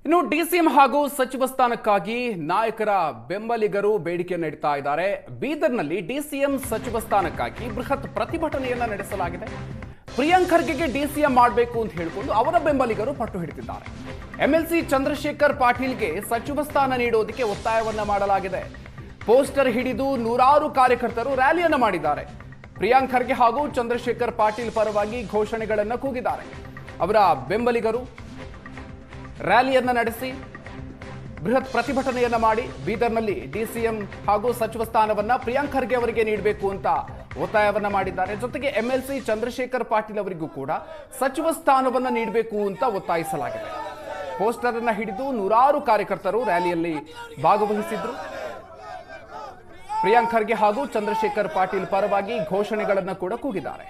ಇನ್ನು ಡಿಸಿಎಂ ಹಾಗೂ ಸಚಿವ ಸ್ಥಾನಕ್ಕಾಗಿ ನಾಯಕರ ಬೆಂಬಲಿಗರು ಬೇಡಿಕೆಯನ್ನು ಇಡ್ತಾ ಇದ್ದಾರೆ. ಬೀದರ್ನಲ್ಲಿ ಡಿಸಿಎಂ ಸಚಿವ ಸ್ಥಾನಕ್ಕಾಗಿ ಬೃಹತ್ ಪ್ರತಿಭಟನೆಯನ್ನ ನಡೆಸಲಾಗಿದೆ. ಪ್ರಿಯಾಂಕ್ ಖರ್ಗೆಗೆ ಡಿಸಿಎಂ ಮಾಡಬೇಕು ಅಂತ ಹೇಳಿಕೊಂಡು ಅವರ ಬೆಂಬಲಿಗರು ಪಟ್ಟು ಹಿಡಿದಿದ್ದಾರೆ. ಎಂಎಲ್ಸಿ ಚಂದ್ರಶೇಖರ್ ಪಾಟೀಲ್ಗೆ ಸಚಿವ ಸ್ಥಾನ ನೀಡೋದಕ್ಕೆ ಒತ್ತಾಯವನ್ನ ಮಾಡಲಾಗಿದೆ. ಪೋಸ್ಟರ್ ಹಿಡಿದು ನೂರಾರು ಕಾರ್ಯಕರ್ತರು ರ್ಯಾಲಿಯನ್ನ ಮಾಡಿದ್ದಾರೆ. ಪ್ರಿಯಾಂಕ್ ಖರ್ಗೆ ಹಾಗೂ ಚಂದ್ರಶೇಖರ್ ಪಾಟೀಲ್ ಪರವಾಗಿ ಘೋಷಣೆಗಳನ್ನು ಕೂಗಿದ್ದಾರೆ. ಅವರ ಬೆಂಬಲಿಗರು ರ್ಯಾಲಿಯನ್ನ ನಡೆಸಿ ಬೃಹತ್ ಪ್ರತಿಭಟನೆಯನ್ನ ಮಾಡಿ ಬೀದರ್ನಲ್ಲಿ ಡಿಸಿಎಂ ಹಾಗೂ ಸಚಿವ ಸ್ಥಾನವನ್ನ ಪ್ರಿಯಾಂಕ್ ಖರ್ಗೆ ಅವರಿಗೆ ನೀಡಬೇಕು ಅಂತ ಒತ್ತಾಯವನ್ನ ಮಾಡಿದ್ದಾರೆ. ಜೊತೆಗೆ ಎಂಎಲ್ಸಿ ಚಂದ್ರಶೇಖರ್ ಪಾಟೀಲ್ ಅವರಿಗೂ ಕೂಡ ಸಚಿವ ಸ್ಥಾನವನ್ನ ನೀಡಬೇಕು ಅಂತ ಒತ್ತಾಯಿಸಲಾಗಿದೆ. ಪೋಸ್ಟರ್ ಅನ್ನ ಹಿಡಿದು ನೂರಾರು ಕಾರ್ಯಕರ್ತರು ರ್ಯಾಲಿಯಲ್ಲಿ ಭಾಗವಹಿಸಿದ್ರು. ಪ್ರಿಯಾಂಕ್ ಖರ್ಗೆ ಹಾಗೂ ಚಂದ್ರಶೇಖರ್ ಪಾಟೀಲ್ ಪರವಾಗಿ ಘೋಷಣೆಗಳನ್ನ ಕೂಡ ಕೂಗಿದ್ದಾರೆ.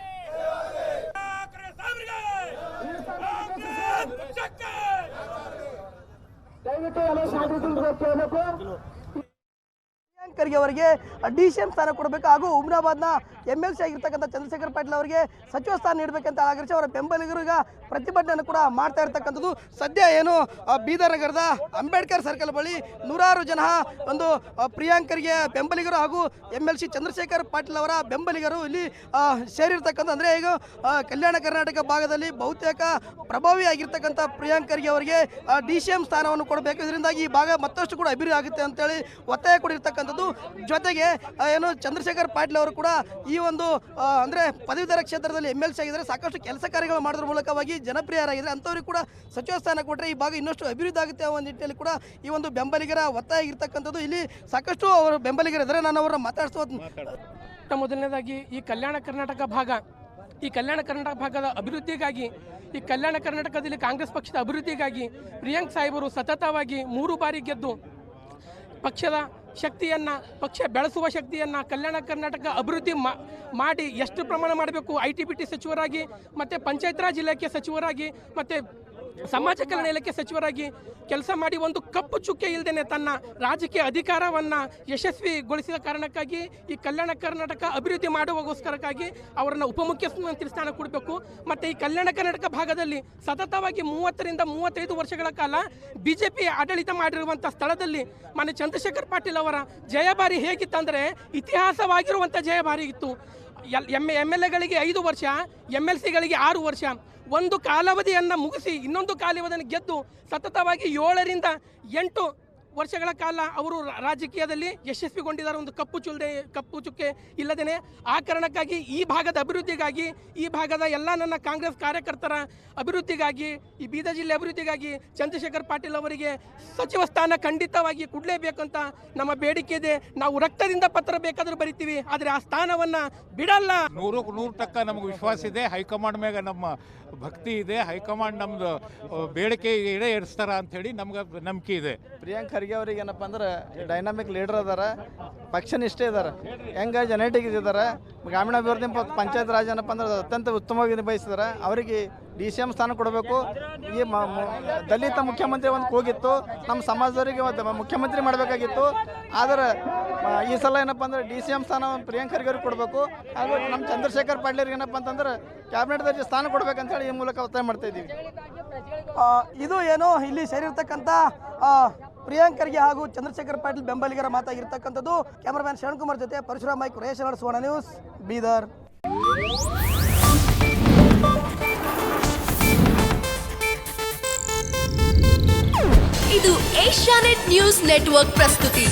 ಪ್ರಿಯಾಂಕ್ ಖರ್ಗೆ ಅವರಿಗೆ ಡಿಸಿಎಂ ಸ್ಥಾನ ಕೊಡಬೇಕು ಹಾಗೂ ಹುಮ್ನಾಬಾದ್ನ ಎಂಎಲ್ಸಿ ಆಗಿರ್ತಕ್ಕಂಥ ಚಂದ್ರಶೇಖರ್ ಪಾಟೀಲ್ ಅವರಿಗೆ ಸಚಿವ ಸ್ಥಾನ ನೀಡಬೇಕಂತ ಆಗ್ರಹಿಸಿ ಅವರ ಬೆಂಬಲಿಗರು ಈಗ ಪ್ರತಿಭಟನೆಯನ್ನು ಕೂಡ ಮಾಡ್ತಾ ಇರ್ತಕ್ಕಂಥದ್ದು. ಸದ್ಯ ಏನು ಬೀದರ್ ನಗರದ ಅಂಬೇಡ್ಕರ್ ಸರ್ಕಲ್ ಬಳಿ ನೂರಾರು ಜನ ಒಂದು ಪ್ರಿಯಾಂಕ್ ಖರ್ಗೆ ಬೆಂಬಲಿಗರು ಹಾಗೂ ಎಂಎಲ್ಸಿ ಚಂದ್ರಶೇಖರ್ ಪಾಟೀಲ್ ಅವರ ಬೆಂಬಲಿಗರು ಇಲ್ಲಿ ಸೇರಿರ್ತಕ್ಕಂಥ ಅಂದರೆ ಈಗ ಕಲ್ಯಾಣ ಕರ್ನಾಟಕ ಭಾಗದಲ್ಲಿ ಬಹುತೇಕ ಪ್ರಭಾವಿಯಾಗಿರ್ತಕ್ಕಂಥ ಪ್ರಿಯಾಂಕ್ ಖರ್ಗೆ ಅವರಿಗೆ ಡಿಸಿಎಂ ಸ್ಥಾನವನ್ನು ಕೊಡಬೇಕು. ಇದರಿಂದಾಗಿ ಈ ಭಾಗ ಮತ್ತಷ್ಟು ಕೂಡ ಅಭಿವೃದ್ಧಿ ಆಗುತ್ತೆ ಅಂತೇಳಿ ಒತ್ತಾಯ ಕೊಡಿರ್ತಕ್ಕಂಥದ್ದು. ಜೊತೆಗೆ ಏನು ಚಂದ್ರಶೇಖರ್ ಪಾಟೀಲ್ ಅವರು ಕೂಡ ಈ ಒಂದು ಅಂದರೆ ಪದವೀಧರ ಕ್ಷೇತ್ರದಲ್ಲಿ ಎಂಎಲ್ಸಿ ಆಗಿದ್ದಾರೆ, ಸಾಕಷ್ಟು ಕೆಲಸ ಕಾರ್ಯಗಳು ಮಾಡೋದ್ರ ಮೂಲಕವಾಗಿ ಜನಪ್ರಿಯರಾಗಿದ್ದಾರೆ. ಅಂಥವ್ರಿಗೆ ಕೂಡ ಸಚಿವ ಸ್ಥಾನ ಕೊಟ್ಟರೆ ಈ ಭಾಗ ಇನ್ನಷ್ಟು ಅಭಿವೃದ್ಧಿ ಆಗುತ್ತೆ ಅನ್ನೋ ನಿಟ್ಟಿನಲ್ಲಿ ಕೂಡ ಈ ಒಂದು ಬೆಂಬಲಿಗರ ಒತ್ತಾಯ ಇರ್ತಕ್ಕಂಥದ್ದು. ಇಲ್ಲಿ ಸಾಕಷ್ಟು ಅವರು ಬೆಂಬಲಿಗರಿದ್ದಾರೆ, ನಾನು ಅವರನ್ನ ಮಾತಾಡಿಸುವ ಮೊದಲನೇದಾಗಿ ಈ ಕಲ್ಯಾಣ ಕರ್ನಾಟಕ ಭಾಗದ ಅಭಿವೃದ್ಧಿಗಾಗಿ, ಈ ಕಲ್ಯಾಣ ಕರ್ನಾಟಕದಲ್ಲಿ ಕಾಂಗ್ರೆಸ್ ಪಕ್ಷದ ಅಭಿವೃದ್ಧಿಗಾಗಿ ಪ್ರಿಯಾಂಕ್ ಸಾಹೇಬರು ಸತತವಾಗಿ 3 ಬಾರಿ ಗೆದ್ದು ಪಕ್ಷದ ಶಕ್ತಿಯನ್ನು, ಪಕ್ಷ ಬೆಳೆಸುವ ಶಕ್ತಿಯನ್ನು, ಕಲ್ಯಾಣ ಕರ್ನಾಟಕ ಅಭಿವೃದ್ಧಿ ಮಾಡಿ ಎಷ್ಟು ಪ್ರಮಾಣ ಮಾಡಬೇಕು, ITBT ಸಚಿವರಾಗಿ ಮತ್ತು ಪಂಚಾಯತ್ ರಾಜ್ ಇಲಾಖೆ ಸಚಿವರಾಗಿ ಮತ್ತು ಸಮಾಜ ಕಲ್ಯಾಣ ಇಲಾಖೆ ಸಚಿವರಾಗಿ ಕೆಲಸ ಮಾಡಿ ಒಂದು ಕಪ್ಪು ಚುಕ್ಕೆ ಇಲ್ಲದೇನೆ ತನ್ನ ರಾಜಕೀಯ ಅಧಿಕಾರವನ್ನು ಯಶಸ್ವಿಗೊಳಿಸಿದ ಕಾರಣಕ್ಕಾಗಿ ಈ ಕಲ್ಯಾಣ ಕರ್ನಾಟಕ ಅಭಿವೃದ್ಧಿ ಮಾಡುವಗೋಸ್ಕರಕ್ಕಾಗಿ ಅವರನ್ನು ಉಪಮುಖ್ಯಮಂತ್ರಿ ಸ್ಥಾನ ಕೊಡಬೇಕು. ಮತ್ತು ಈ ಕಲ್ಯಾಣ ಕರ್ನಾಟಕ ಭಾಗದಲ್ಲಿ ಸತತವಾಗಿ 30 ರಿಂದ 35 ವರ್ಷಗಳ ಕಾಲ BJP ಆಡಳಿತ ಮಾಡಿರುವಂಥ ಸ್ಥಳದಲ್ಲಿ ಮಾನ್ಯ ಚಂದ್ರಶೇಖರ್ ಪಾಟೀಲ್ ಅವರ ಜಯಭಾರಿ ಹೇಗಿತ್ತಂದರೆ ಇತಿಹಾಸವಾಗಿರುವಂಥ ಜಯಭಾರಿ ಇತ್ತು. MLAಗಳಿಗೆ 5 ವರ್ಷ, MLCಗಳಿಗೆ 6 ವರ್ಷ, ಒಂದು ಕಾಲಾವಧಿಯನ್ನು ಮುಗಿಸಿ ಇನ್ನೊಂದು ಕಾಲಾವಧಿಯನ್ನು ಗೆದ್ದು ಸತತವಾಗಿ 7 ರಿಂದ 8 ವರ್ಷಗಳ ಕಾಲ ಅವರು ರಾಜಕೀಯದಲ್ಲಿ ಯಶಸ್ವಿಗೊಂಡಿದ್ದಾರೆ. ಒಂದು ಕಪ್ಪು ಚುಕ್ಕೆ ಇಲ್ಲದೇನೆ. ಆ ಕಾರಣಕ್ಕಾಗಿ ಈ ಭಾಗದ ಅಭಿವೃದ್ಧಿಗಾಗಿ, ಈ ಭಾಗದ ಎಲ್ಲ ನನ್ನ ಕಾಂಗ್ರೆಸ್ ಕಾರ್ಯಕರ್ತರ ಅಭಿವೃದ್ಧಿಗಾಗಿ, ಈ ಬೀದರ್ ಜಿಲ್ಲೆ ಅಭಿವೃದ್ಧಿಗಾಗಿ ಚಂದ್ರಶೇಖರ್ ಪಾಟೀಲ್ ಅವರಿಗೆ ಸಚಿವ ಸ್ಥಾನ ಖಂಡಿತವಾಗಿ ಕೊಡಲೇಬೇಕಂತ ನಮ್ಮ ಬೇಡಿಕೆ ಇದೆ. ನಾವು ರಕ್ತದಿಂದ ಪತ್ರ ಬೇಕಾದರೂ ಬರಿತೀವಿ, ಆದರೆ ಆ ಸ್ಥಾನವನ್ನು ಬಿಡಲ್ಲ. 100% ನಮಗೆ ವಿಶ್ವಾಸ ಇದೆ. ಹೈಕಮಾಂಡ್ ಮ್ಯಾಗ ನಮ್ಮ ಭಕ್ತಿ ಇದೆ. ಹೈಕಮಾಂಡ್ ನಮ್ದು ಬೇಡಿಕೆ ಈಡೇರಿಸ್ತಾರ ಅಂಥೇಳಿ ನಮ್ಗೆ ನಂಬಿಕೆ ಇದೆ. ಪ್ರಿಯಾಂಕ್ ಖರ್ಗೆ ಅವ್ರಿಗೆ ಏನಪ್ಪ ಅಂದ್ರೆ ಡೈನಾಮಿಕ್ ಲೀಡರ್ ಅದಾರ, ಪಕ್ಷನಿಷ್ಠೆ ಇದ್ದಾರೆ, ಹೆಂಗೆ ಜೆನೆಟಿಕ್ ಇದ್ದಾರೆ, ಗ್ರಾಮೀಣಾಭಿವೃದ್ಧಿ ಪಂಚಾಯತ್ ರಾಜ್ ಏನಪ್ಪ ಅಂದ್ರೆ ಅತ್ಯಂತ ಉತ್ತಮವಾಗಿ ನಿರ್ವಹಿಸಿದ್ದಾರೆ. ಅವರಿಗೆ DCM ಸ್ಥಾನ ಕೊಡಬೇಕು. ಈ ದಲಿತ ಮುಖ್ಯಮಂತ್ರಿ ಒಂದು ಕೂಗಿತ್ತು, ನಮ್ಮ ಸಮಾಜದವರಿಗೆ ಮುಖ್ಯಮಂತ್ರಿ ಮಾಡಬೇಕಾಗಿತ್ತು. ಆದರೆ ಈ ಸಲ ಏನಪ್ಪ ಅಂದ್ರೆ DCM ಸ್ಥಾನ ಪ್ರಿಯಾಂಕ್ ಖರ್ಗೆ ಅವ್ರಿಗೆ ಕೊಡಬೇಕು. ಹಾಗೂ ನಮ್ಮ ಚಂದ್ರಶೇಖರ್ ಪಾಟೀಲ್ರಿಗೆ ಏನಪ್ಪ ಅಂತಂದ್ರೆ ಕ್ಯಾಬಿನೆಟ್ ದರ್ಜೆ ಸ್ಥಾನ ಕೊಡಬೇಕಂತೇಳಿ ಈ ಮೂಲಕ ಒತ್ತಾಯ ಮಾಡ್ತಾ ಇದ್ದೀವಿ. ಇದು ಏನು ಇಲ್ಲಿ ಸೇರಿರ್ತಕ್ಕಂಥ ಪ್ರಿಯಾಂಕ್ ಖರ್ಗೆ ಹಾಗೂ ಚಂದ್ರಶೇಖರ್ ಪಾಟೀಲ್ ಬೆಂಬಲಿಗರ ಮಾತಾಗಿರ್ತಕ್ಕಂಥದ್ದು. ಕ್ಯಾಮರಾಮ್ಯಾನ್ ಶರಣ್ ಕುಮಾರ್ ಜೊತೆ ಪರಶುರಾಮ್ ನಾಯ್ಕ್, ಸುವರ್ಣ ನ್ಯೂಸ್, ಬೀದರ್. ಇದು ಏಷ್ಯಾನೆಟ್ ನ್ಯೂಸ್ ನೆಟ್ವರ್ಕ್ ಪ್ರಸ್ತುತಿ.